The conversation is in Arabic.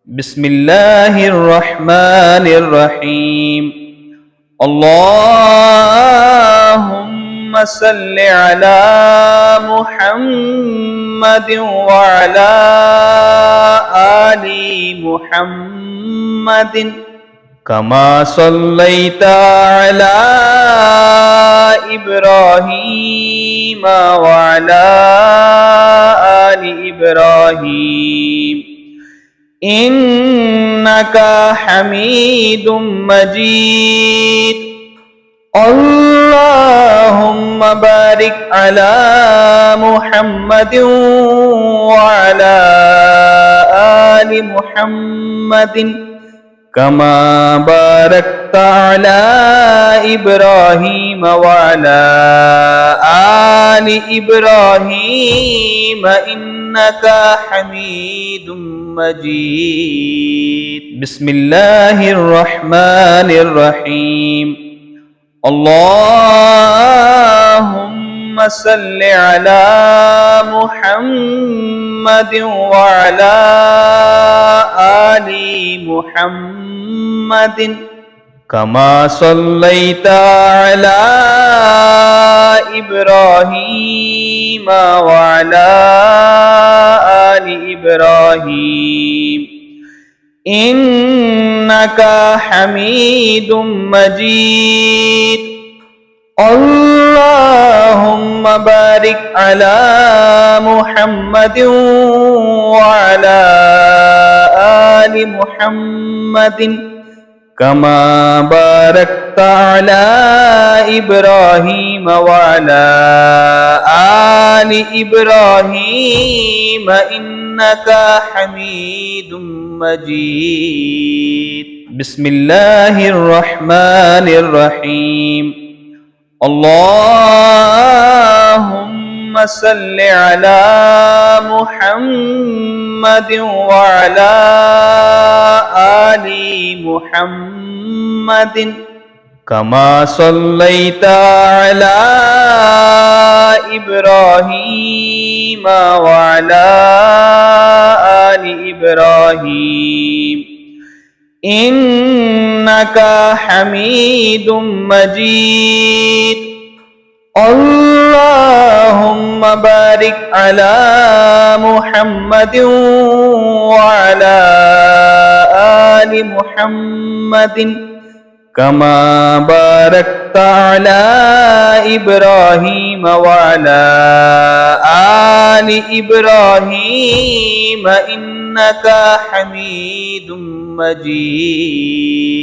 بسم الله الرحمن الرحيم. اللهم صل على محمد وعلى آل محمد كما صليت على إبراهيم وعلى آل إبراهيم إنك حميد مجيد. اللهم بارك على محمد وعلى آل محمد كما باركت على إبراهيم وعلى آل إبراهيم إنك حميد مجيد. بسم الله الرحمن الرحيم. اللهم صل على محمد وعلى آل محمد كما صليت على إبراهيم وعلى آل إبراهيم إنك حميد مجيد. اللهم بارك على محمد وعلى آل محمد كما باركت على إبراهيم وعلى آل إبراهيم إنك حميد مجيد. بسم الله الرحمن الرحيم. اللهم صل على محمد وعلى آل محمد كما صليت على إبراهيم وعلى آل إبراهيم إنك حميد مجيد. اللهم بارك على محمد وعلى آل محمد كما باركت على إبراهيم وعلى آل إبراهيم إنك حميد مجيد.